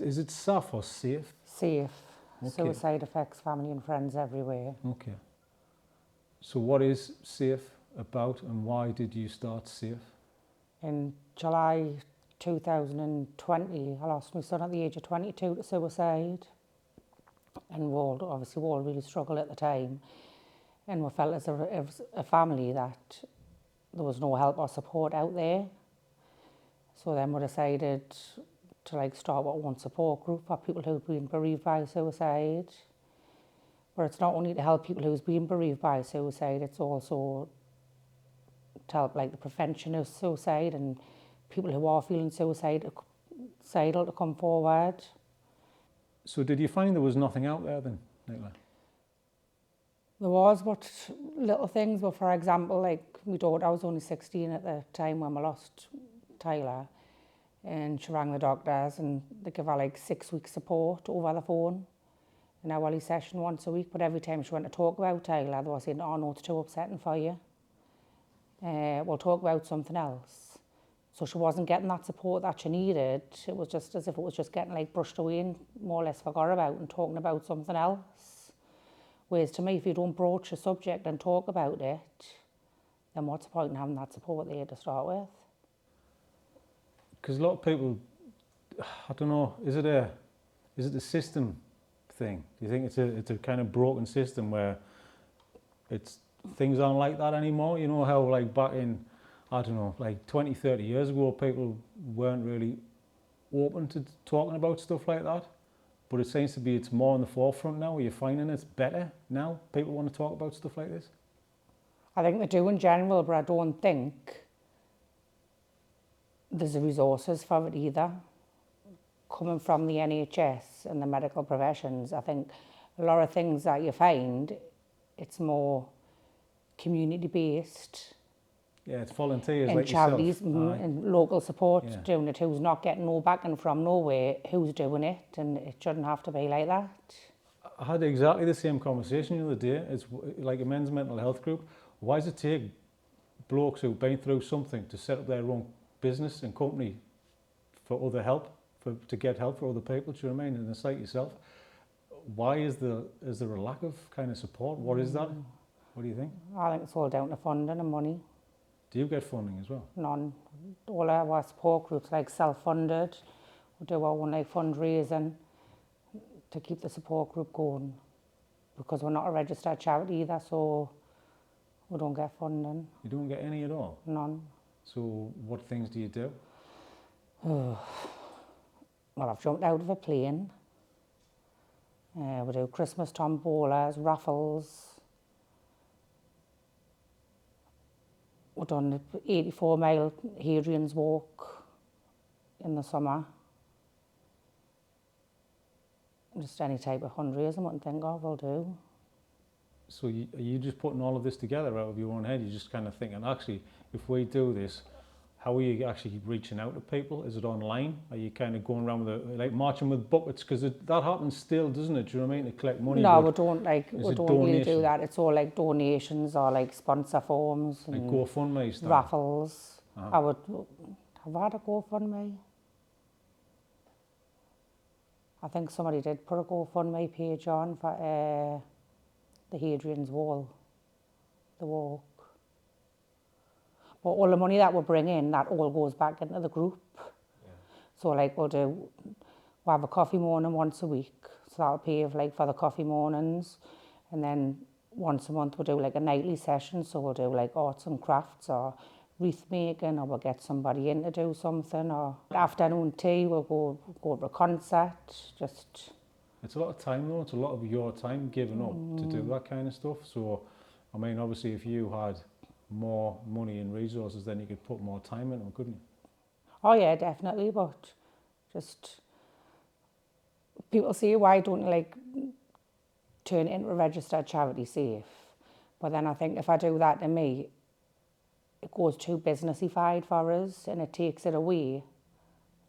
is it Saffe or Saffe? Saffe. Okay. Suicide affects family and friends everywhere. Okay. So what is Saffe about and why did you start Saffe? In July 2020, I lost my son at the age of 22 to suicide. And we all really struggled at the time. And we felt as a family that there was no help or support out there. So then we decided to start our own support group for people who've been bereaved by suicide. But it's not only to help people who's been bereaved by suicide, it's also to help the prevention of suicide and people who are feeling suicidal to come forward. So did you find there was nothing out there then, Nicola? There was but little things, but for example, my daughter, I was only 16 at the time when we lost Tyler, and she rang the doctors and they give her 6 weeks support over the phone, an hourly session once a week, but every time she went to talk about Tyler, they were saying, oh no, it's too upsetting for you. We'll talk about something else. So she wasn't getting that support that she needed. It was just as if it was just getting brushed away and more or less forgot about and talking about something else. Whereas to me, if you don't broach a subject and talk about it, then what's the point in having that support there to start with? Because a lot of people, I don't know, is it a system thing? Do you think it's a kind of broken system where things aren't like that anymore? You know how back in, I don't know, 20, 30 years ago, people weren't really open to talking about stuff like that. But it seems to be it's more in the forefront now. Are you finding it's better now? People want to talk about stuff like this? I think they do in general, but I don't think there's the resources for it either. Coming from the NHS and the medical professions, I think a lot of things that you find, it's more community-based. Yeah, it's volunteers and like charities yourself. and local support Yeah. doing it, who's not getting no backing from nowhere, who's doing it, and it shouldn't have to be like that. I had exactly the same conversation the other day. It's like a men's mental health group. Why does it take blokes who've been through something to set up their own business and company for other help, to get help for other people? Do you know what I mean? And it's like yourself. Why is there a lack of kind of support? What is that? What do you think? I think it's all down to funding and money. Do you get funding as well? None. All our support groups self-funded. We do our own fundraising to keep the support group going, because we're not a registered charity either, so we don't get funding. You don't get any at all? None. So what things do you do? Well, I've jumped out of a plane. We do Christmas tombolas, raffles. We've done the 84-mile Hadrian's Walk in the summer. Just any type of fundraising I can think of, we'll do. So are you just putting all of this together out of your own head? You're just kind of thinking, actually, if we do this, how are you actually reaching out to people? Is it online? Are you kind of going around with marching with buckets? Because that happens still, doesn't it? Do you know what I mean? To collect money. No, we don't really do that. It's all donations or sponsor forms and GoFundMe stuff. Raffles. Have I had a GoFundMe? I think somebody did put a GoFundMe page on for the Hadrian's Wall, the walk. But all the money that we bring in, that all goes back into the group. Yeah. So we'll have a coffee morning once a week. So that'll pay for the coffee mornings. And then once a month we'll do a nightly session. So we'll do arts and crafts or wreath making, or we'll get somebody in to do something. Or afternoon tea, we'll go to a concert. It's a lot of time though. It's a lot of your time given up to do that kind of stuff. So, I mean, obviously if you had more money and resources, then you could put more time into it, couldn't you? Oh yeah, definitely, but just people say, why don't you turn it into a registered charity Saffe? But then I think if I do that, to me, it goes too businessified for us and it takes it away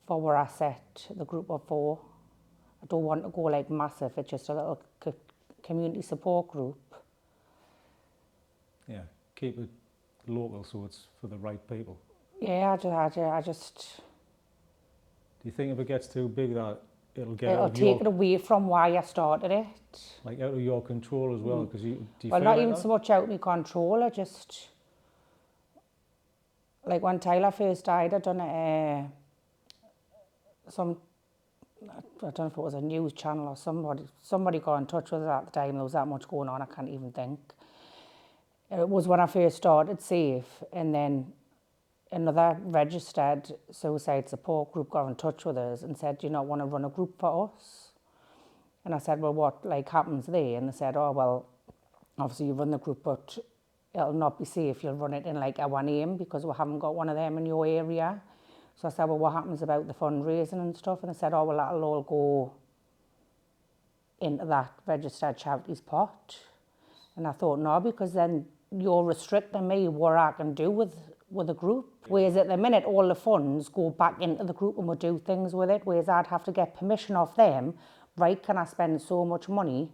for where I set the group up for. I don't want to go massive, it's just a little community support group. Yeah, keep it local so it's for the right people. Yeah, I just... Do you think if it gets too big that it'll get It'll take it away from why I started it. like out of your control as well, because do you Well, feel not like even that? so much out of my control. I just, like when Tyler first died, I done some, I don't know if it was a news channel or somebody got in touch with us at the time. There was that much going on, I can't even think. It was when I first started Saffe, and then another registered suicide support group got in touch with us and said, do you not want to run a group for us? And I said, well, what like happens there? And they said, oh, well, obviously you run the group, but it'll not be safe. You'll run it in like our name because we haven't got one of them in your area. So I said, well, what happens about the fundraising and stuff? And they said, oh, well, that'll all go into that registered charities pot. And I thought, no, because then you're restricting me what I can do with a group. Whereas at the minute, all the funds go back into the group and we do things with it. Whereas I'd have to get permission off them. Right, can I spend so much money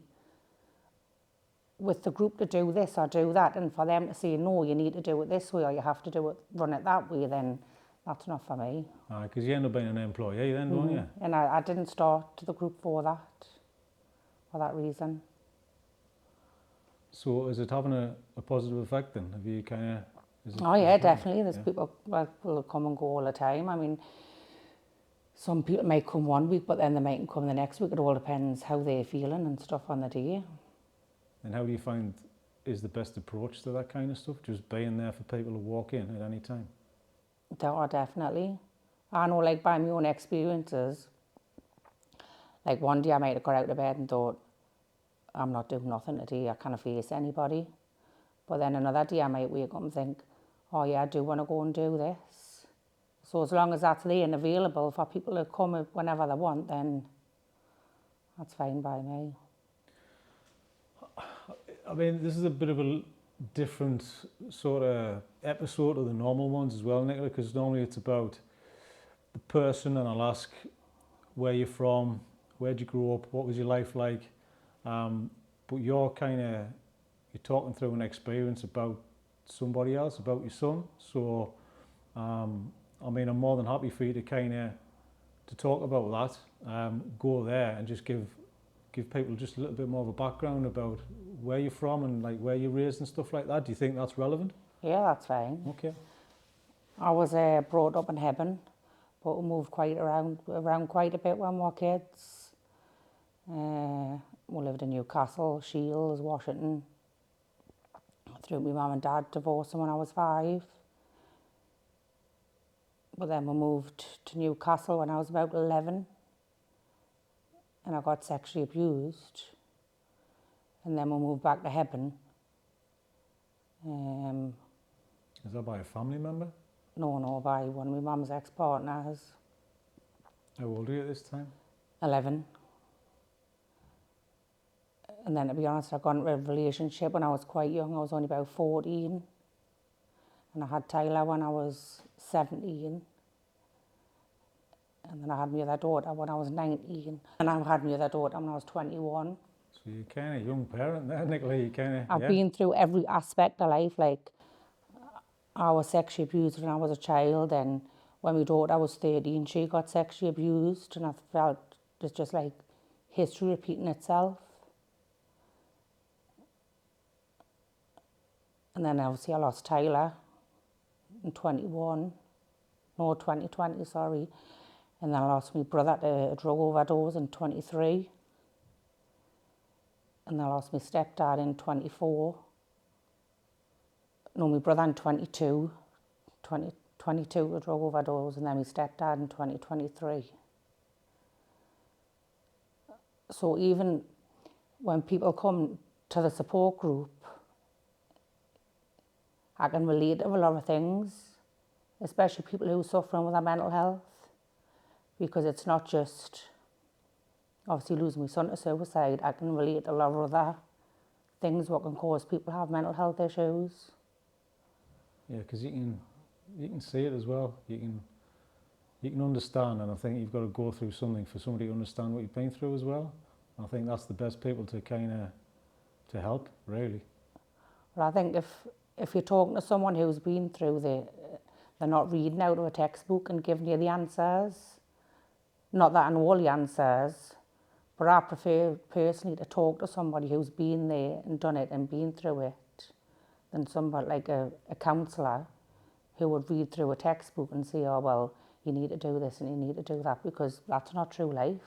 with the group to do this or do that? And for them to say, no, you need to do it this way or you have to do it, run it that way, then that's not for me. Because you end up being an employee then, don't you? And I didn't start the group for that reason. So is it having a positive effect then? Have you kind of... Oh yeah, definitely. There's people, well, will come and go all the time. I mean, some people might come one week, but then they mightn't come the next week. It all depends how they're feeling and stuff on the day. And how do you find is the best approach to that kind of stuff? Just being there for people to walk in at any time? Definitely. I know, like, by my own experiences, like one day I might have got out of bed and thought, I'm not doing nothing today, I can't face anybody. But then another day I might wake up and think, oh yeah, I do want to go and do this. So as long as that's there and available for people to come whenever they want, then that's fine by me. I mean, this is a bit of a different sort of episode of the normal ones as well, Nicola, because normally it's about the person and I'll ask where you're from, where'd you grow up, what was your life like, but you're talking through an experience about somebody else, about your son. So I mean, I'm more than happy for you to to talk about that, go there and just give people just a little bit more of a background about where you're from and like where you're raised and stuff like that. Do you think that's relevant? Yeah, that's fine. Okay. I was brought up in Hebburn, but we moved around quite a bit when we were kids. We lived in Newcastle, Shields, Washington. Through my mum and dad divorcing when I was 5. But then we moved to Newcastle when I was about 11. And I got sexually abused. And then we moved back to Hebburn. Is that by a family member? No, by one of my mum's ex-partners. How old are you at this time? 11. And then, to be honest, I got into a relationship when I was quite young. I was only about 14. And I had Tyler when I was 17. And then I had my other daughter when I was 19. And I had my other daughter when I was 21. So you're kind of young parent there, Nicola. You kind of... I've been through every aspect of life. Like, I was sexually abused when I was a child. And when my daughter was 13, she got sexually abused. And I felt it's just like history repeating itself. And then obviously I lost Tyler in 2020, sorry. And then I lost my brother to a drug overdose in 23. And then I lost my stepdad in 24. No, my brother in 22 to a drug overdose, and then my stepdad in 2023. So even when people come to the support group, I can relate to a lot of things, especially people who are suffering with their mental health, because it's not just obviously losing my son to suicide. I can relate to a lot of other things what can cause people to have mental health issues. Yeah, because you can see it as well. You can understand, and I think you've got to go through something for somebody to understand what you've been through as well. I think that's the best people to help, really. Well, I think if you're talking to someone who's been through they're not reading out of a textbook and giving you the answers. Not that I know all the answers, but I prefer personally to talk to somebody who's been there and done it and been through it than somebody like a counsellor who would read through a textbook and say, oh, well, you need to do this and you need to do that, because that's not true life.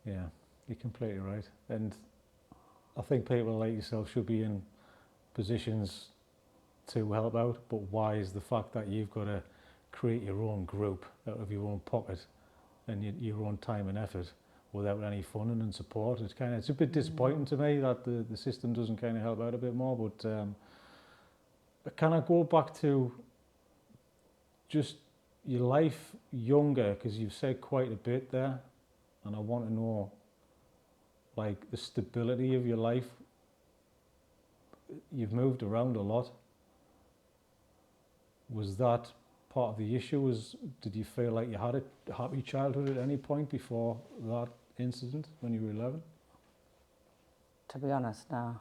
Yeah, you're completely right. And I think people like yourself should be in positions to help out, but why is the fact that you've got to create your own group out of your own pocket and your own time and effort without any funding and support? It's a bit disappointing to me that the system doesn't kind of help out a bit more. But can I go back to just your life younger, because you've said quite a bit there, and I want to know like the stability of your life. You've moved around a lot. Was that part of the issue? Did you feel like you had a happy childhood at any point before that incident when you were 11? To be honest, no.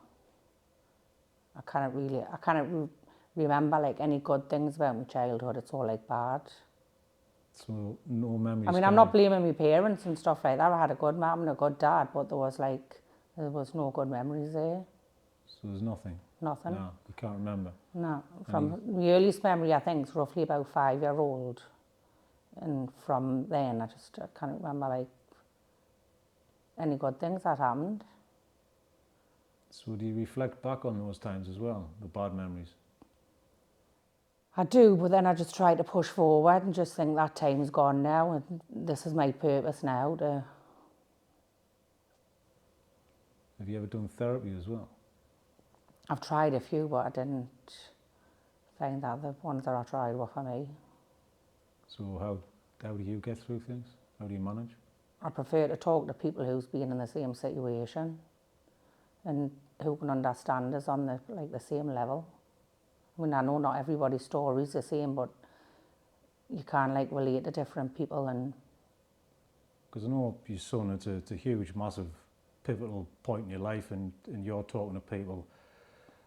I can't remember like any good things about my childhood. It's all like bad. So no memories. I mean, I'm not blaming my parents and stuff like that. I had a good mum and a good dad, but there was no good memories there. So there's nothing? Nothing. No, you can't remember? No. From the earliest memory, I think, is roughly about 5-year-old. And from then, I can't remember like any good things that happened. So do you reflect back on those times as well, the bad memories? I do, but then I just try to push forward and just think that time's gone now and this is my purpose now. Have you ever done therapy as well? I've tried a few, but I didn't find that the ones that I tried were for me. So how do you get through things? How do you manage? I prefer to talk to people who's been in the same situation and who can understand us on the same level. I mean, I know not everybody's story is the same, but you can relate to different people. And because I know your son, it's a huge, massive, pivotal point in your life, and you're talking to people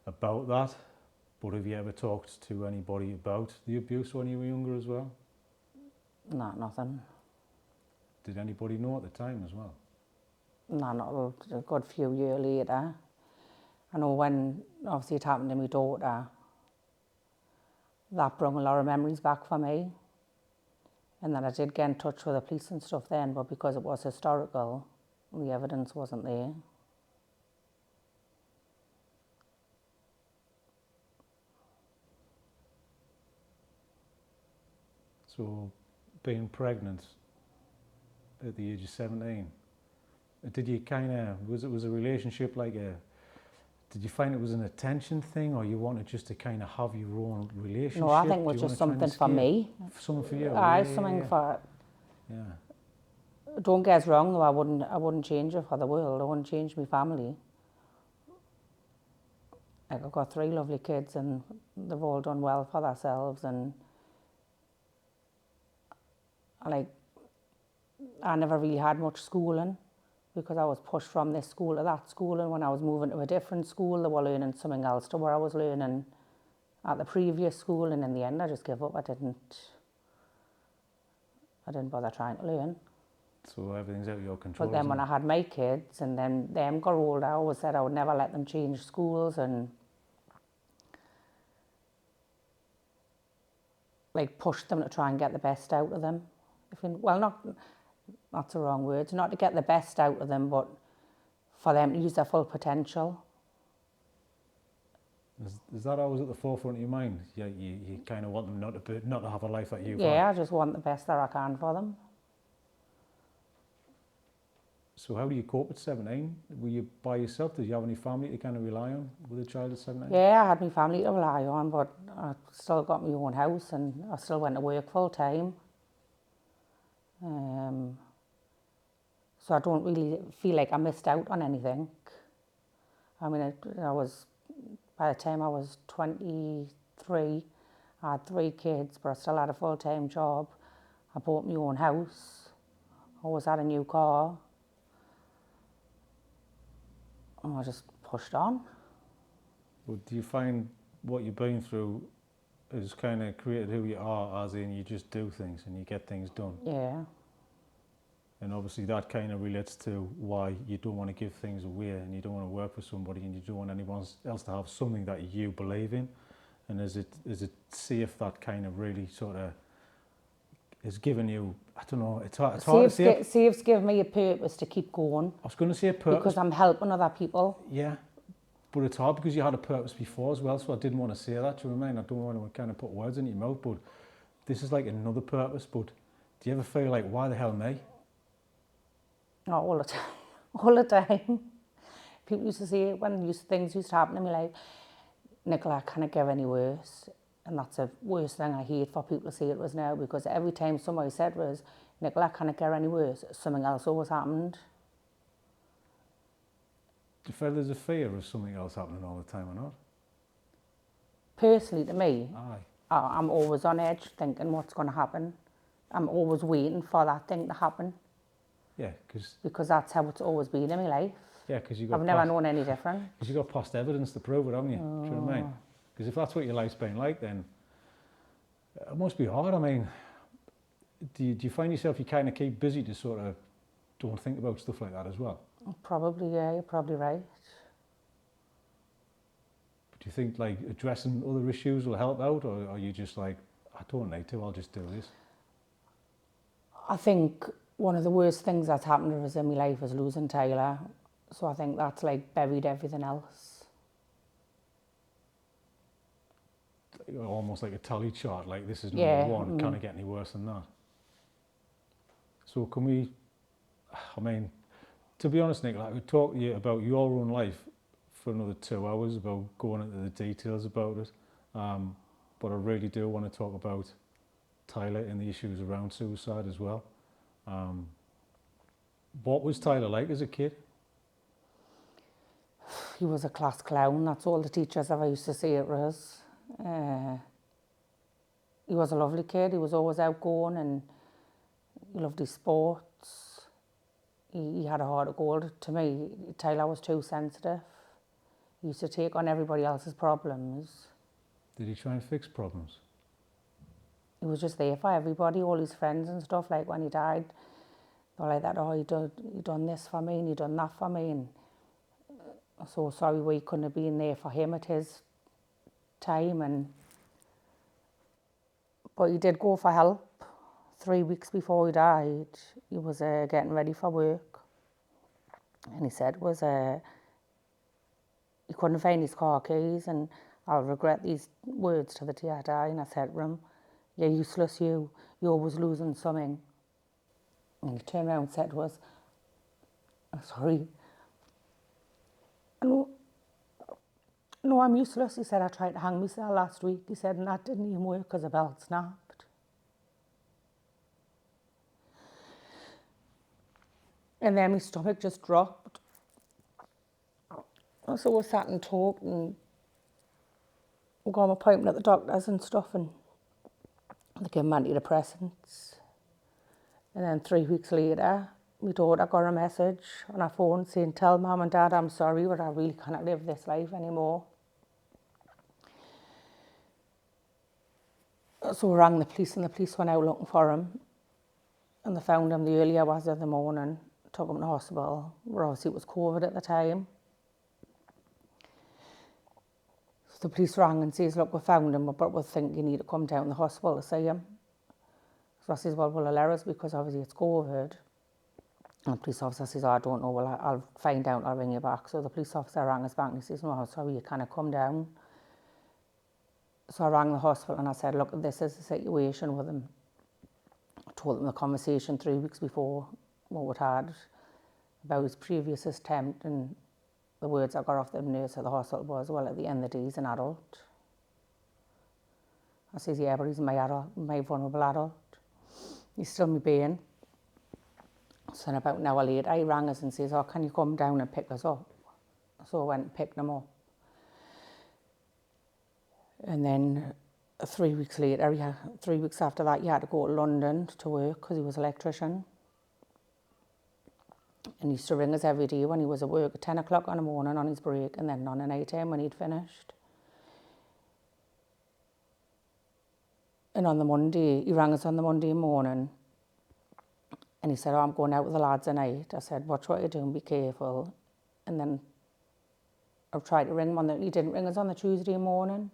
about that. But have you ever talked to anybody about the abuse when you were younger as well? No, nothing. Did anybody know at the time as well? No, not a good few years later. I know when obviously it happened to my daughter, that brought a lot of memories back for me. And then I did get in touch with the police and stuff then, but because it was historical, the evidence wasn't there. So, being pregnant at the age of 17, did you was a relationship did you find it was an attention thing, or you wanted just to kind of have your own relationship? No, I think it was just something for me. Something for you? Something for... Yeah. Don't get us wrong, though, I wouldn't change it for the world. I wouldn't change my family. I've got 3 lovely kids and they've all done well for themselves, and I never really had much schooling because I was pushed from this school to that school, and when I was moving to a different school they were learning something else to what I was learning at the previous school, and in the end I just gave up. I didn't bother trying to learn. So everything's out of your control. But then when I had my kids and then them got older, I always said I would never let them change schools and push them to try and get the best out of them. That's the wrong word, not to get the best out of them, but for them to use their full potential. Is that always at the forefront of your mind? Yeah, you kind of want them not to have a life that you've had? Yeah, I just want the best that I can for them. So how do you cope at 17? Were you by yourself? Did you have any family to kind of rely on with a child at 17? Yeah, I had my family to rely on, but I still got my own house and I still went to work full time. So I don't really feel like I missed out on anything. I mean, by the time I was 23, I had 3 kids, but I still had a full-time job. I bought my own house. I always had a new car. I just pushed on. Well, do you find what you've been through has kind of created who you are, as in you just do things and you get things done. Yeah. And obviously that kind of relates to why you don't want to give things away and you don't want to work for somebody and you don't want anyone else to have something that you believe in. And is it safe that kind of really sort of is giving you, I don't know, it's hard to say. Safe's given me a purpose to keep going. I was going to say a purpose. Because I'm helping other people. Yeah, but it's hard because you had a purpose before as well, so I didn't want to say that, do you know what I mean? I don't want to kind of put words in your mouth, but this is like another purpose. But do you ever feel like, why the hell me? Oh, all the time. All the time. People used to say, when things used to happen in my life, Nicola, can it get any worse? And that's the worst thing I hate for people to say it was now, because every time somebody said was, Nicola, can it get any worse? Something else always happened. Do you feel there's a fear of something else happening all the time or not? Personally, to me, Aye. I'm always on edge thinking what's going to happen. I'm always waiting for that thing to happen. Yeah, because that's how it's always been in my life. Yeah, because you got. I've never known any different. Because you got past evidence to prove it, haven't you? Do you know what I mean? Because if that's what your life's been like, then it must be hard. I mean, do you find yourself you kind of keep busy to sort of don't think about stuff like that as well? Probably, yeah. You're probably right. But do you think like addressing other issues will help out, or are you just like, I don't need to, I'll just do this? I think one of the worst things that's happened to us in my life is losing Tyler. So I think that's like buried everything else. Almost like a tally chart, like this is Yeah, number one, can't it get any worse than that? So can we, I mean, to be honest, Nick, I could talk to you about your own life for another 2 hours, about going into the details about it. But I really do want to talk about Tyler and the issues around suicide as well. What was Tyler like as a kid? He was a class clown. That's all the teachers ever used to say it was. He was a lovely kid. He was always outgoing and he loved his sports. He had a heart of gold. To me, Tyler was too sensitive. He used to take on everybody else's problems. Did he try and fix problems? He was just there for everybody, all his friends and stuff. Like when he died, they were like that, oh, he done this for me and he done that for me. And I'm so sorry we couldn't have been there for him at his time. But he did go for help. 3 weeks before he died, he was getting ready for work. And he said he couldn't find his car keys, and I'll regret these words to the day I die. And I said to him, you're useless, you're always losing something. And he turned around and said to us, I'm sorry. No, I'm useless. He said, I tried to hang myself last week. He said, and that didn't even work because the belt snapped. And then my stomach just dropped. So we sat and talked and we got an appointment at the doctor's and stuff, and they gave him antidepressants. And then 3 weeks later, my daughter got a message on her phone saying, tell Mum and Dad I'm sorry, but I really cannot live this life anymore. So we rang the police and the police went out looking for him. And they found him the early hours of the morning, took him to hospital, where obviously it was COVID at the time. So the police rang and says, look, we found him, but we think you need to come down to the hospital to see him. So I says, well, will allow us because obviously it's COVID. And the police officer says, oh, I don't know, well, I'll find out, I'll ring you back. So the police officer rang us back and he says, no, sorry, you can't come down. So I rang the hospital and I said, look, this is the situation with him. I told them the conversation 3 weeks before what we'd had about his previous attempt, and the words I got off the nurse at the hospital was, well, at the end of the day, he's an adult. I says, yeah, but he's my vulnerable adult. He's still my being. So then about an hour later, he rang us and says, oh, can you come down and pick us up? So I went and picked him up. And then 3 weeks later, 3 weeks after that, he had to go to London to work because he was an electrician. And he used to ring us every day when he was at work at 10 o'clock in the morning on his break, and then on the night time when he'd finished. And on the Monday, he rang us on the Monday morning and he said, oh, I'm going out with the lads tonight. I said, watch what you're doing, be careful. And then I tried to ring him he didn't ring us on the Tuesday morning.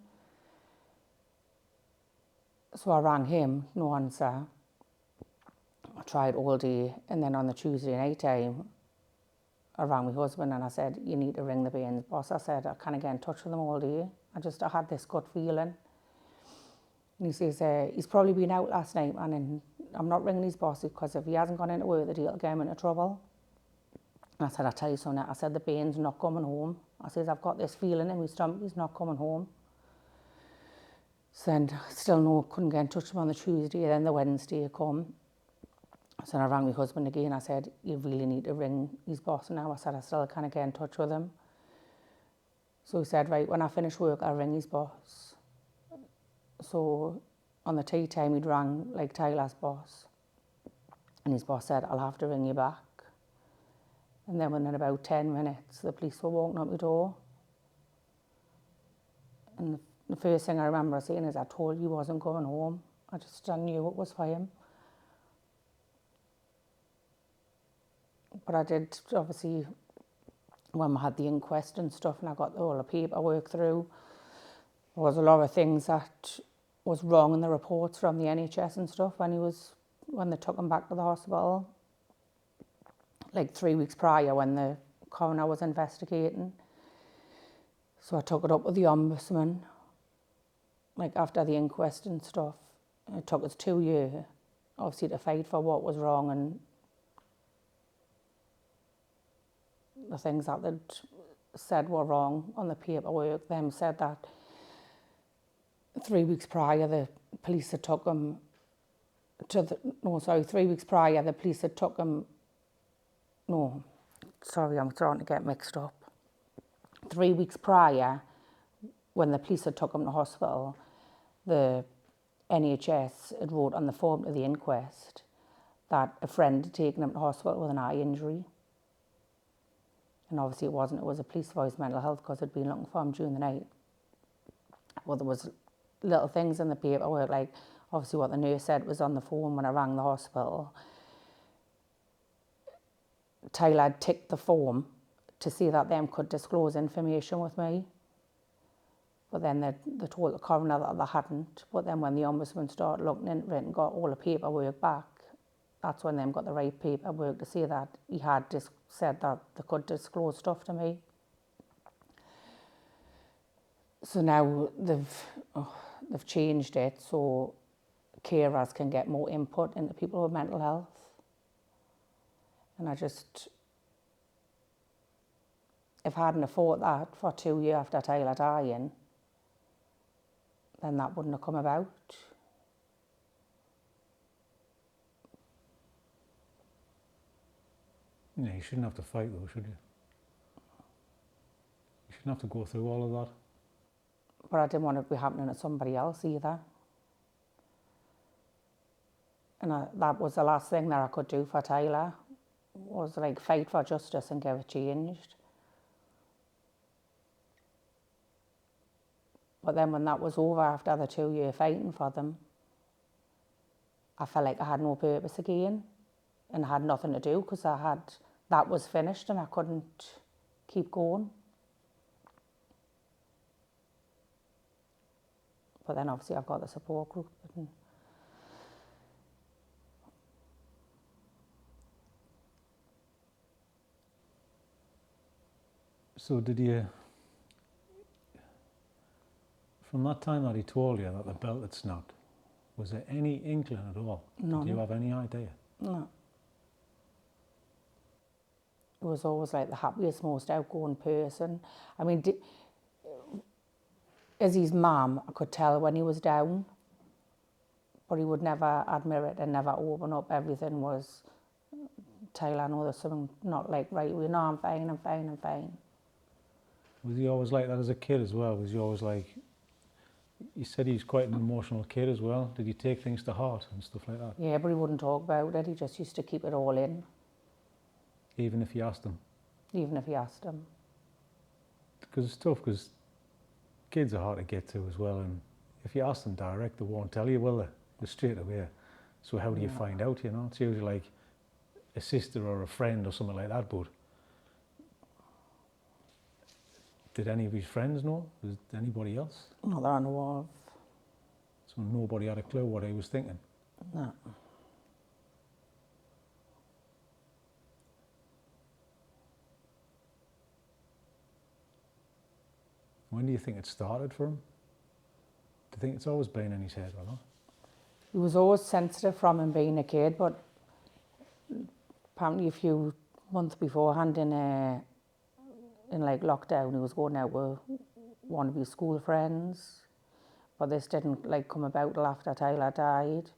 So I rang him, no answer. I tried all day, and then on the Tuesday night time, I rang my husband and I said, you need to ring the Baines boss. I said, I can't get in touch with him all day. I had this gut feeling. And he says, he's probably been out last night, man, and I'm not ringing his boss because if he hasn't gone into work, that he'll get him into trouble. And I said, I'll tell you something. I said, the Baines not coming home. I says, I've got this feeling in my stomach, he's not coming home. So then, still no, couldn't get in touch with him on the Tuesday. Then the Wednesday come. So I rang my husband again. I said, you really need to ring his boss now. I said, I still can't get in touch with him. So he said, right, when I finish work, I'll ring his boss. So on the tea time, he'd rang like Tyler's boss. And his boss said, I'll have to ring you back. And then within about 10 minutes, the police were walking up my door. And the first thing I remember saying is, I told you he wasn't coming home. I knew it was for him. But I did, obviously, when we had the inquest and stuff and I got all the paperwork through, there was a lot of things that was wrong in the reports from the NHS and stuff when they took him back to the hospital. Like 3 weeks prior when the coroner was investigating. So I took it up with the ombudsman, like after the inquest and stuff. It took us 2 years, obviously, to fight for what was wrong, and the things that they'd said were wrong on the paperwork. Them said that 3 weeks prior the police had took him to the, 3 weeks prior the police had took him, I'm starting to get mixed up. 3 weeks prior, when the police had took him to hospital, the NHS had wrote on the form to the inquest that a friend had taken him to hospital with an eye injury. And obviously it wasn't, it was a police for his mental health because they'd been looking for him during the night. Well, there was little things in the paperwork, like obviously what the nurse said was on the phone when I rang the hospital. Tyler had ticked the form to see that them could disclose information with me. But then they told the coroner that they hadn't. But then when the ombudsman started looking into it and got all the paperwork back, that's when them got the right paperwork to say that he had said that they could disclose stuff to me. So now they've changed it so carers can get more input into people with mental health. And if I hadn't thought that for 2 years after Tyler dying, then that wouldn't have come about. Yeah, you shouldn't have to fight though, should you? You shouldn't have to go through all of that. But I didn't want it to be happening to somebody else either. And that was the last thing that I could do for Tyler, was like fight for justice and get it changed. But then when that was over after the 2 year fighting for them, I felt like I had no purpose again and I had nothing to do because that was finished and I couldn't keep going. But then obviously I've got the support group. So did you, from that time that he told you that the belt had snapped, was there any inkling at all? None. Did you have any idea? No. It was always like the happiest, most outgoing person. I mean, as his mum, I could tell when he was down, but he would never admit it and never open up. Everything was, Tyler, I know there's something not like right. We know I'm fine, I'm fine, I'm fine. Was he always like that as a kid as well? Was he always like, you said he's quite an emotional kid as well. Did he take things to heart and stuff like that? Yeah, but he wouldn't talk about it. He just used to keep it all in. Even if you asked him? Even if you asked him. Because it's tough, because kids are hard to get to as well, and if you ask them direct, they won't tell you, will they? They're straight away. So how do you No. find out, you know? It's usually like a sister or a friend or something like that, but did any of his friends know? Did anybody else? Not that I know of. So nobody had a clue what he was thinking. No. When do you think it started for him? Do you think it's always been in his head or not? He was always sensitive from him being a kid, but apparently a few months beforehand in like lockdown, he was going out with one of his school friends, but this didn't like come about till after Tyler died.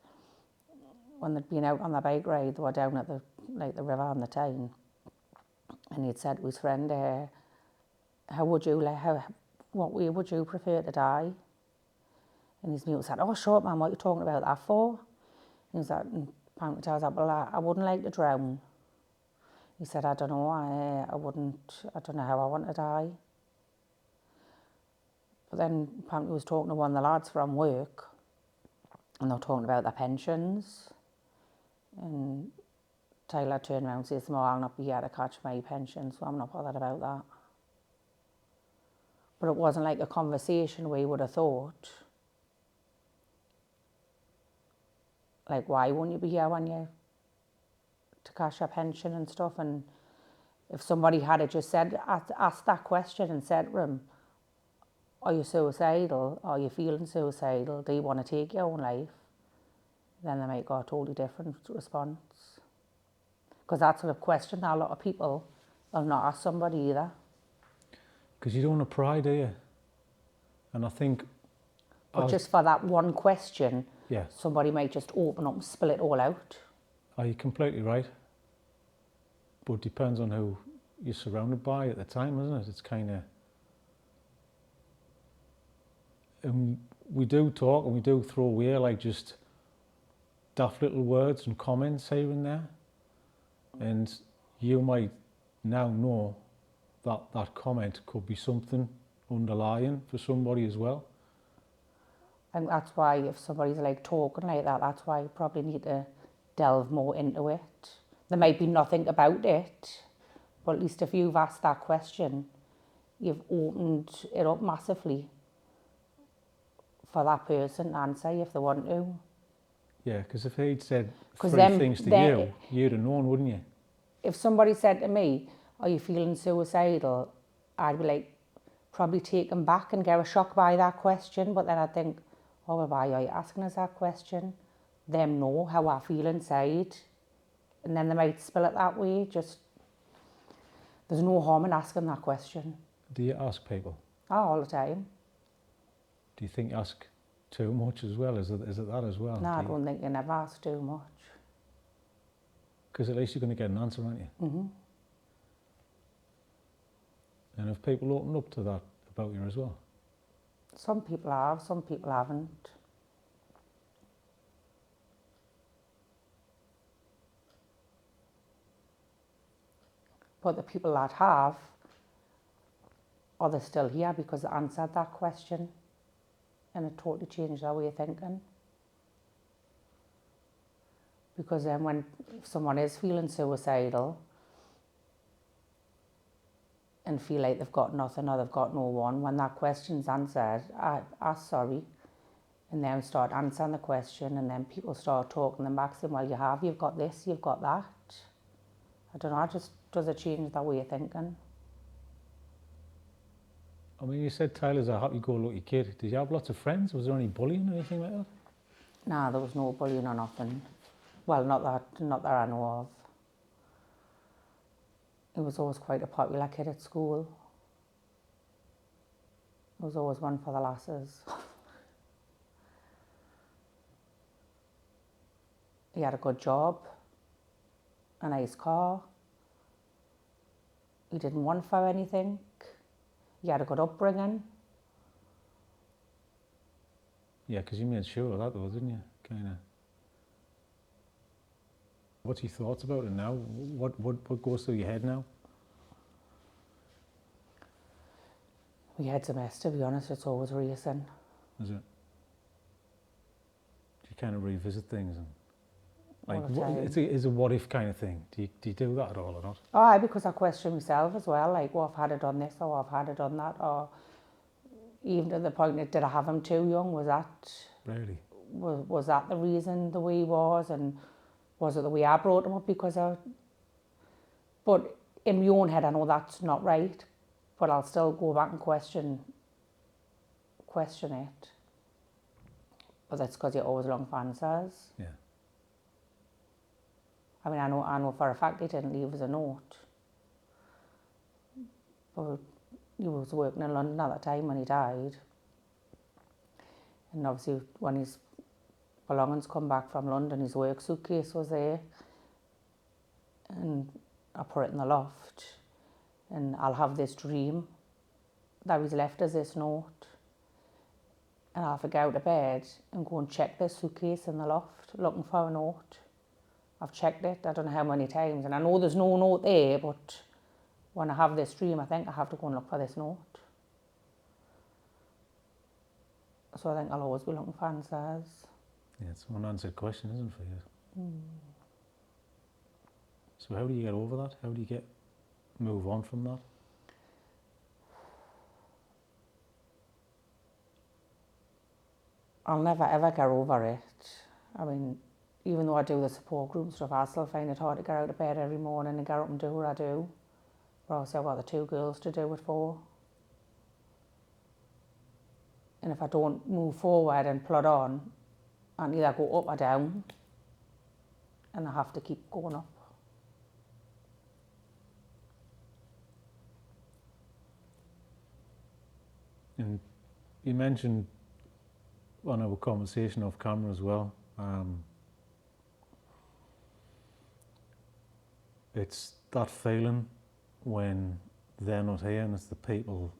When they'd been out on the bike ride, they were down at the river on the Tyne, and he'd said to his friend, what way would you prefer to die? And his mate said, oh, short man, what are you talking about that for? And he was like, apparently I was like, well, I wouldn't like to drown. He said, I don't know, I don't know how I want to die. But then apparently he was talking to one of the lads from work, and they were talking about their pensions. And Tyler turned around and says, well, I'll not be here to catch my pension, so I'm not bothered about that. But it wasn't like a conversation where you would have thought, like, why won't you be here when you to cash your pension and stuff? And if somebody had just asked that question and said to him, are you suicidal? Are you feeling suicidal? Do you want to take your own life? Then they might got a totally different response. Because that's a question that a lot of people will not ask somebody either. Because you don't want to pry, do you? And I think... But just for that one question, yeah, somebody might just open up and spill it all out. are you completely right? But it depends on who you're surrounded by at the time, isn't it? It's kind of... we do talk and we do throw away like just daft little words and comments here and there. And you might now know that that comment could be something underlying for somebody as well. And that's why if somebody's like talking like that, that's why you probably need to delve more into it. There might be nothing about it, but at least if you've asked that question, you've opened it up massively for that person to answer if they want to. Yeah, because if he'd said 'Cause three things to you, you'd have known, wouldn't you? If somebody said to me, are you feeling suicidal? I'd be like, probably taken back and get a shock by that question. But then I'd think, oh, well, why are you asking us that question? Them know how I feel inside. And then they might spill it that way. Just, there's no harm in asking that question. Do you ask people? Oh, all the time. Do you think you ask too much as well? Is it that as well? No, I don't think you never ask too much. Because at least you're going to get an answer, aren't you? Mm-hmm. And have people opened up to that about you as well? Some people have, some people haven't. But the people that have, are they still here because they answered that question and it totally changed their way of thinking. Because then when someone is feeling suicidal and feel like they've got nothing or they've got no one, when that question's answered, I ask sorry, and then start answering the question, and then people start talking them back saying, well, you've got this, you've got that. I don't know, does it change their way of thinking? I mean, you said Tyler's a happy-go-lucky kid. Did you have lots of friends? Was there any bullying or anything like that? Nah, there was no bullying or nothing. Well, not that I know of. He was always quite a popular kid at school. There was always one for the lasses. He had a good job, a nice car. He didn't want for anything. He had a good upbringing. Yeah, because you made sure of that though, didn't you? Kind of. What's your thoughts about it now? What goes through your head now? My head's a mess, to be honest. It's always racing. Is it? kind of revisit things and All like the time. it's a what if kind of thing. Do you do that at all or not? Aye, because I question myself as well, like, what if I had done this, or what if I had done that, or even to the point that did I have him too young? Was that the reason the way he was, and was it the way I brought him up? But in my own head, I know that's not right, but I'll still go back and question it. But that's because you're always looking for answers. Yeah. I mean, I know for a fact he didn't leave us a note. But he was working in London at the time when he died. And obviously when his belongings come back from London, his work suitcase was there. And I put it in the loft. And I'll have this dream that he's left us this note. And I'll have to get out of bed and go and check this suitcase in the loft, looking for a note. I've checked it, I don't know how many times, and I know there's no note there, but when I have this dream, I think I have to go and look for this note. So I think I'll always be looking for answers. Yeah, it's an unanswered question, isn't it, for you? So how do you get over that? How do you move on from that? I'll never ever get over it. I mean, even though I do the support group and stuff, I still find it hard to get out of bed every morning and get up and do what I do. But obviously I've got the 2 girls to do it for. And if I don't move forward and plod on, I can either go up or down, and I have to keep going up. And you mentioned on our conversation off camera as well, it's that feeling when they're not here and it's the people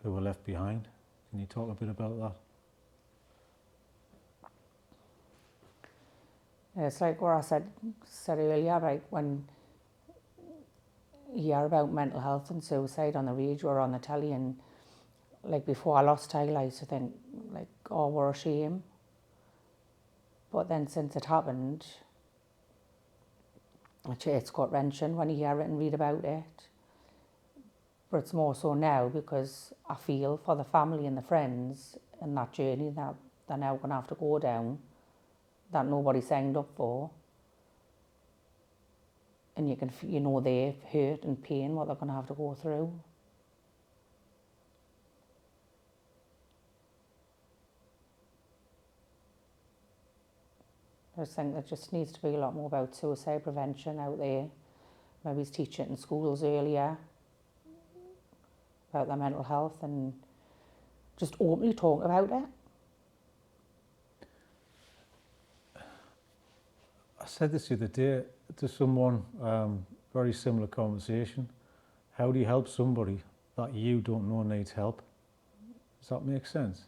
who are left behind. Can you talk a bit about that? It's like what I said earlier, like when you hear about mental health and suicide on the radio or on the telly, and like before I lost Tyler, I used to think like, oh, what a shame. But then since it happened, it's gut-wrenching when you hear it and read about it. But it's more so now because I feel for the family and the friends and that journey that they're now going to have to go down, that nobody signed up for. And you know they're hurt and pain, what they're going to have to go through. I just think there just needs to be a lot more about suicide prevention out there. Maybe it's teaching it in schools earlier about their mental health and just openly talk about it. I said this the other day to someone, very similar conversation. How do you help somebody that you don't know needs help? Does that make sense?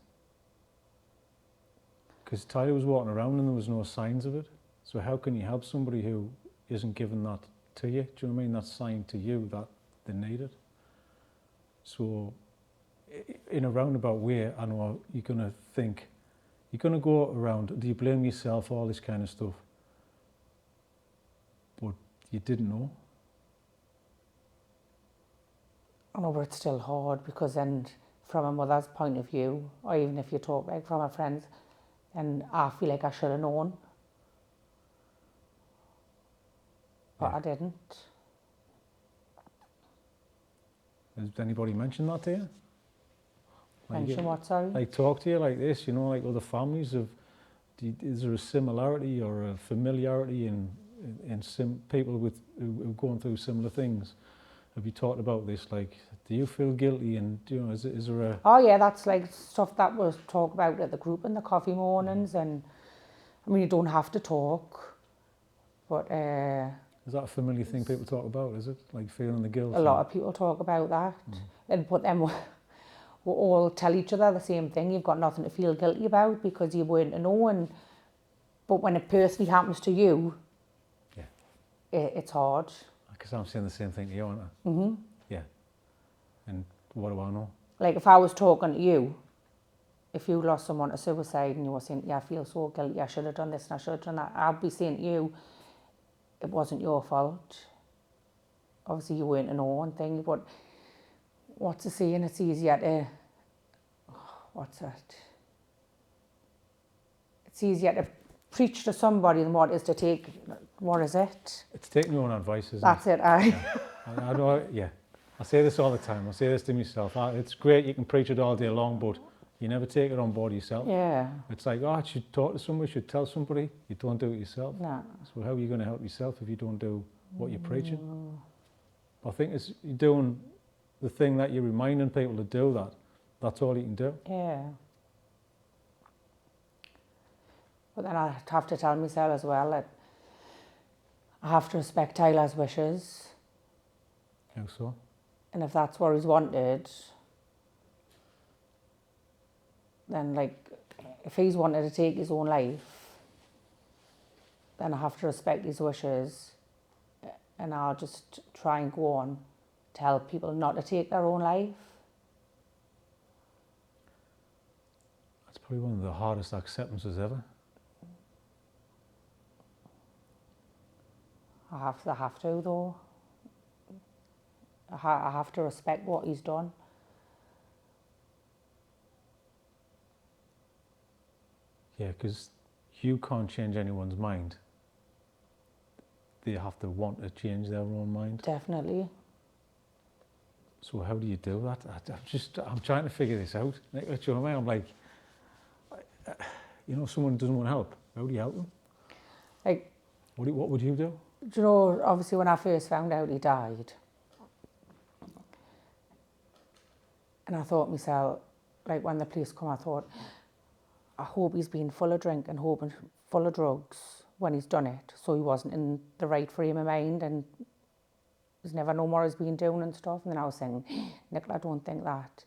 Because Tyler was walking around and there was no signs of it. So how can you help somebody who isn't giving that to you? Do you know what I mean? That sign to you that they need it. So in a roundabout way, I know you're going to think, you're going to go around, do you blame yourself, all this kind of stuff. But you didn't know. I know, but it's still hard because then from a mother's point of view, or even if you talk like from a friend's, and I feel like I should have known, but Yeah. I didn't. Has anybody mentioned that to you? Mention what, sorry? Like talk to you like this, you know, like other families of, is there a similarity or a familiarity in people who've gone through similar things? Have you talked about this? Like, do you feel guilty? And you know, is there a? Oh yeah, that's like stuff that was talked about at the group in the coffee mornings, and I mean you don't have to talk, but Is that a familiar thing people talk about? Is it like feeling the guilt? a lot of people talk about that, but then we all tell each other the same thing. You've got nothing to feel guilty about because you weren't to know, but when it personally happens to you, yeah, it's hard. Because I'm saying the same thing to you, aren't I? Yeah. And what do I know? Like if I was talking to you, if you lost someone to suicide and you were saying, yeah, I feel so guilty, I should have done this and I should have done that, I'd be saying to you, it wasn't your fault. Obviously you weren't to know and thing, but what's the saying? It's easier to, what's it? It's easier to preach to somebody than what is to take, what is it? It's taking your own advice, isn't That's it, Yeah. I know, yeah. I say this all the time. I say this to myself. It's great, you can preach it all day long, but you never take it on board yourself. Yeah. It's like, oh, I should talk to somebody, should tell somebody. You don't do it yourself. No. So how are you going to help yourself if you don't do what you're preaching? I think it's you're doing the thing that you're reminding people to do that. That's all you can do. Yeah. But then I have to tell myself as well that I have to respect Tyler's wishes. How so? And if that's what he's wanted, then like, if he's wanted to take his own life, then I have to respect his wishes, and I'll just try and go on to help people not to take their own life. That's probably one of the hardest acceptances ever. I have to though. I have to respect what he's done. Yeah, because you can't change anyone's mind. They have to want to change their own mind. Definitely. So how do you do that? I'm trying to figure this out. Nicola, do you know what I mean? I'm like, you know, someone doesn't want help. How do you help them? Like, what would you do? do you know, obviously when I first found out he died, and I thought myself, like when the police come, I thought, I hope he's been full of drink and full of drugs when he's done it, so he wasn't in the right frame of mind and he's never known what he's been doing and stuff. And then I was saying, Nicola, I don't think that.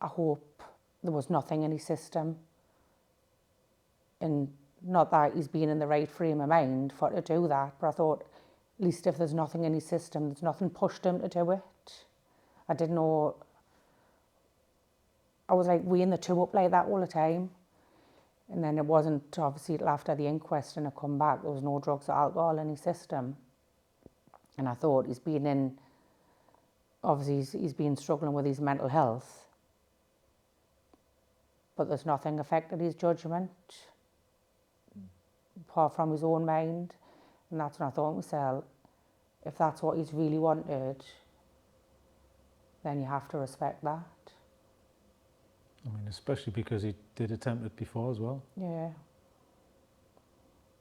I hope there was nothing in his system, and not that he's been in the right frame of mind for to do that, but I thought, at least if there's nothing in his system, there's nothing pushed him to do it. I didn't know. I was like weighing the two up like that all the time. And then it wasn't, obviously, till after the inquest and it come back, there was no drugs or alcohol in his system. And I thought he's been been struggling with his mental health. But there's nothing affected his judgment, apart from his own mind. And that's when I thought to myself, if that's what he's really wanted, then you have to respect that. I mean, especially because he did attempt it before as well. Yeah.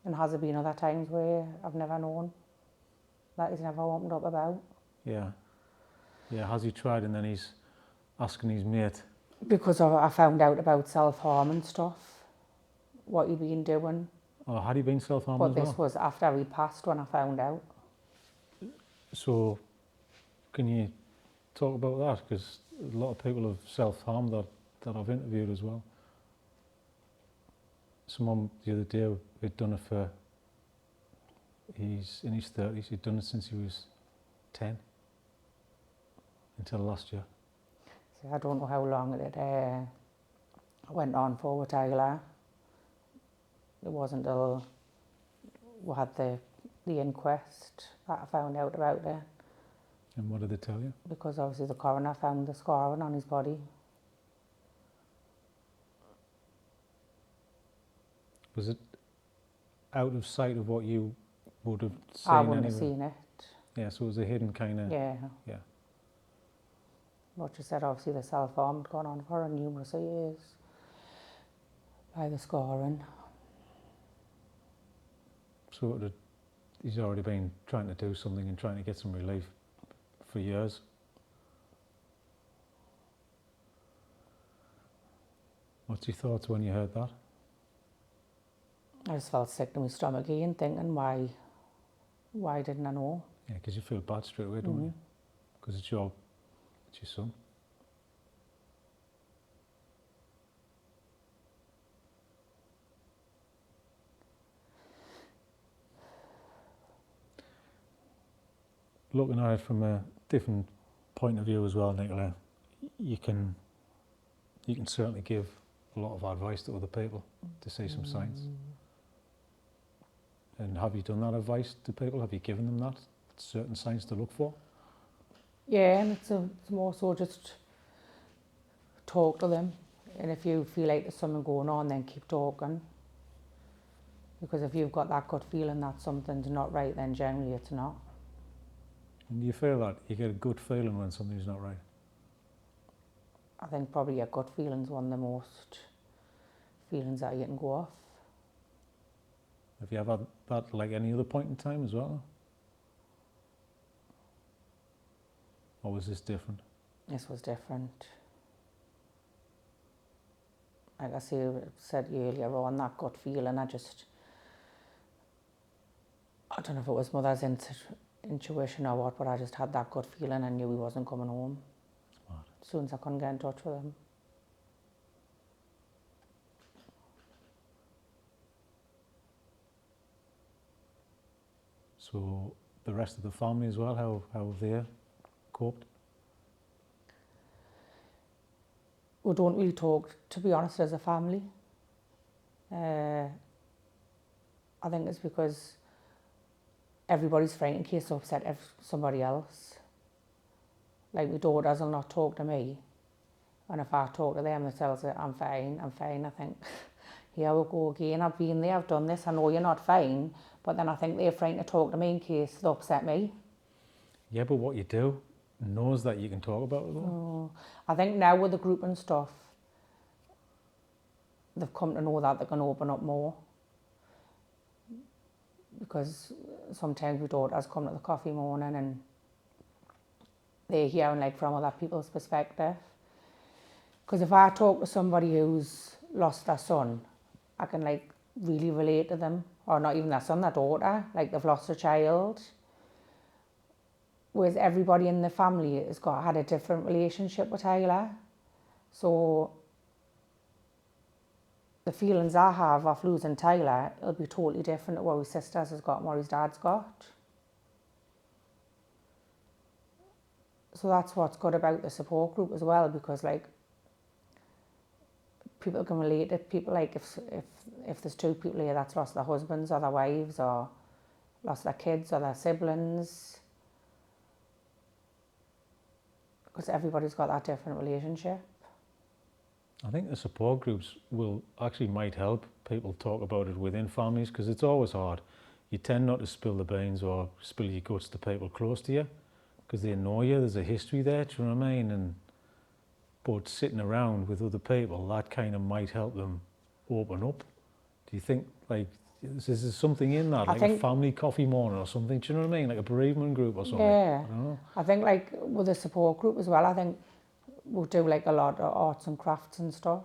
And has there been other times where I've never known, that he's never opened up about? Yeah. Yeah, has he tried and then he's asking his mate? Because I found out about self-harm and stuff, what he'd been doing. Oh, had he been self-harming as But well? this was after he passed when I found out. So, can you talk about that? Because a lot of people have self-harmed that I've interviewed as well. Someone the other day had done it for, he's in his 30s, he'd done it since he was 10, until last year. See, I don't know how long it went on for with Tyler. It wasn't until we had the inquest that I found out about it. And what did they tell you? Because obviously the coroner found the scarring on his body. Was it out of sight of what you would have seen I wouldn't anyway? have seen it. Yeah, so it was a hidden kind of... Yeah. Yeah. What you said, obviously the self-harm had gone on for numerous years by the scarring. So he's already been trying to do something and trying to get some relief for years. What's your thoughts when you heard that? I just felt sick to my stomach again, thinking, why didn't I know? Yeah, because you feel bad straight away, don't you? Because it's your son. Looking at it from a different point of view as well, Nicola, you can certainly give a lot of advice to other people to see some signs. And have you done that advice to people? Have you given them that certain signs to look for? Yeah, and it's more so just talk to them. And if you feel like there's something going on, then keep talking. Because if you've got that gut feeling that something's not right, then generally it's not. And you feel that? You get a good feeling when something's not right? I think probably your gut feeling's one of the most feelings that you can go off. Have you ever had that like any other point in time as well? Or was this different? This was different. Like I said earlier on, that gut feeling, I don't know if it was mother's intuition or what, but I just had that gut feeling. I knew he wasn't coming home. Smart. As soon as I couldn't get in touch with him. So the rest of the family as well, how have they coped? We don't really talk, to be honest, as a family. I think it's because everybody's frightened in case they upset somebody else. Like my daughters will not talk to me, and if I talk to them, they tell us I'm fine. I think, here we go again, I've been there, I've done this, I know you're not fine, but then I think they're frightened to talk to me in case they upset me. Yeah, but what you do knows that you can talk about it though. Oh, I think now with the group and stuff, they've come to know that they can open up more. Because sometimes my daughters come to the coffee morning and they're hearing like from other people's perspective. Because if I talk to somebody who's lost their son, I can like really relate to them. Or not even their son, their daughter, like they've lost a child. Whereas everybody in the family has had a different relationship with Tyler. So the feelings I have of losing Tyler, it'll be totally different to what his sisters has got and what his dad's got. So that's what's good about the support group as well, because like people can relate to people. Like if there's two people here that's lost their husbands or their wives or lost their kids or their siblings, because everybody's got that different relationship. I think the support groups might help people talk about it within families, because it's always hard. You tend not to spill the beans or spill your guts to people close to you because they know you, there's a history there, do you know what I mean? But sitting around with other people, that kind of might help them open up. Do you think like there's something in that, like a family coffee morning or something, do you know what I mean? Like a bereavement group or something? Yeah, I don't know. I think like with the support group as well, I think we'll do like a lot of arts and crafts and stuff.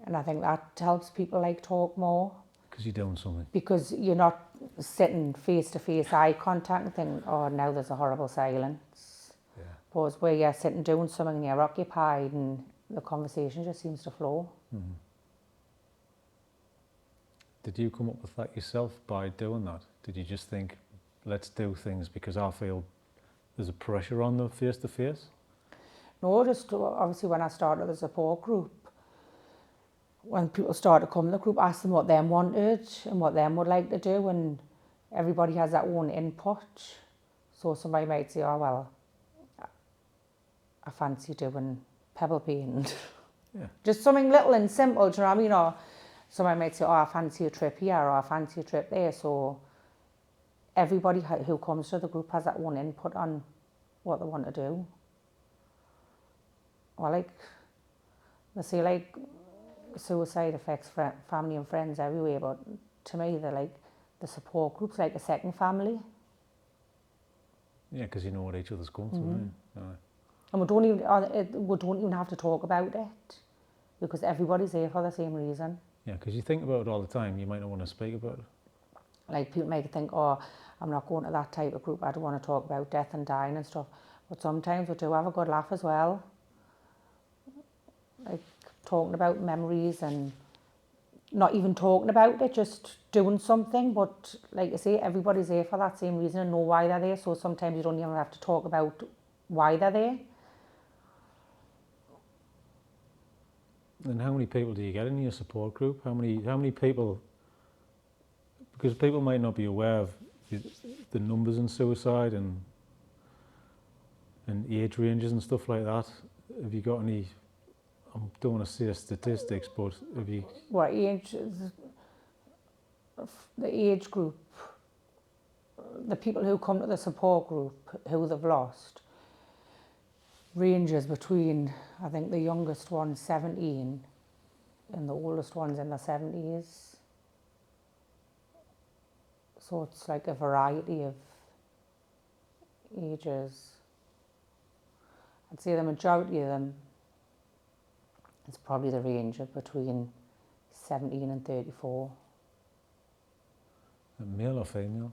And I think that helps people like talk more. Because you're doing something. Because you're not sitting face to face, eye contact and think, oh, now there's a horrible silence. Yeah. But where you're sitting doing something and you're occupied and the conversation just seems to flow. Mm-hmm. Did you come up with that yourself by doing that? Did you just think, let's do things because I feel there's a pressure on them face to face? No, just obviously when I started the support group, when people started to come to the group, ask them what them wanted and what them would like to do, and everybody has their own input. So somebody might say, oh well, I fancy doing pebble paint. Yeah. Just something little and simple, do you know what I mean? Or somebody might say, oh, I fancy a trip here or I fancy a trip there. So everybody who comes to the group has their own input on what they want to do. Or like, they say like, suicide affects family and friends everywhere, but to me, they're like, the support group's like a second family. Yeah, because you know what each other's going through. Mm-hmm. Right? And we don't even have to talk about it, because everybody's there for the same reason. Yeah, because you think about it all the time, you might not want to speak about it. Like people might think, oh, I'm not going to that type of group, I don't want to talk about death and dying and stuff. But sometimes we do have a good laugh as well. Like talking about memories and not even talking about it, just doing something. But like I say, everybody's there for that same reason and know why they're there. So sometimes you don't even have to talk about why they're there. And how many people do you get in your support group? How many people? Because people might not be aware of the numbers in suicide and age ranges and stuff like that. Have you got any? I don't want to say statistics, but have you? What age? The age group, the people who come to the support group who they've lost, ranges between, I think the youngest one's 17 and the oldest one's in their 70s. So it's like a variety of ages. I'd say the majority of them, it's probably the range of between 17 and 34. Male or female?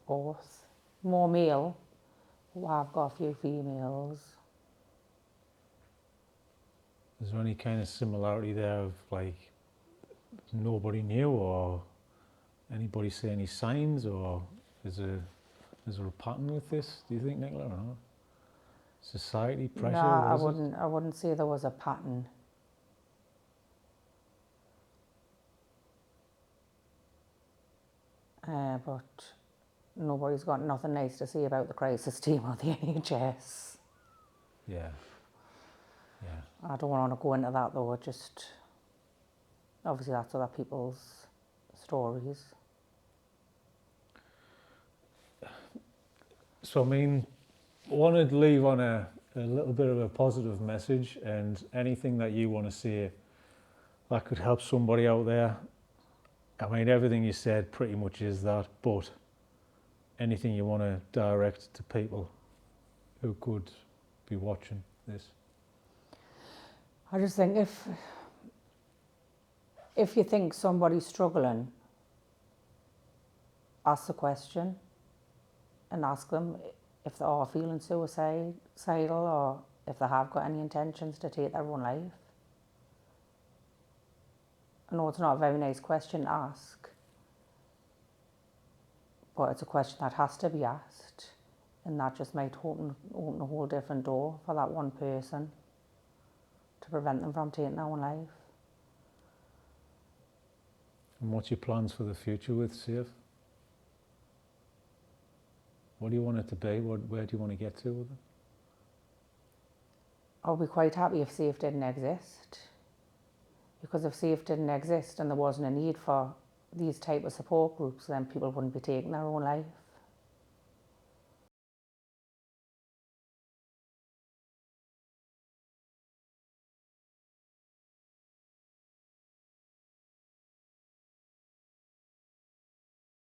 Both. More male, but I've got a few females. Is there any kind of similarity there of like nobody knew, or anybody see any signs, or is there a pattern with this, do you think, Nicola, or not? Society pressure? No, I wouldn't say there was a pattern. But nobody's got nothing nice to say about the crisis team or the NHS. Yeah. I don't want to go into that though, just obviously that's other people's stories. So I mean, I wanted to leave on a little bit of a positive message, and anything that you want to say that could help somebody out there. I mean, everything you said pretty much is that, but anything you want to direct to people who could be watching this? I just think if you think somebody's struggling, ask the question and ask them if they are feeling suicidal or if they have got any intentions to take their own life. I know it's not a very nice question to ask, but it's a question that has to be asked, and that just might open a whole different door for that one person to prevent them from taking their own life. And what's your plans for the future with Saffe? What do you want it to be? Where do you want to get to with it? I would be quite happy if Saffe didn't exist. Because if Saffe didn't exist and there wasn't a need for these type of support groups, then people wouldn't be taking their own life.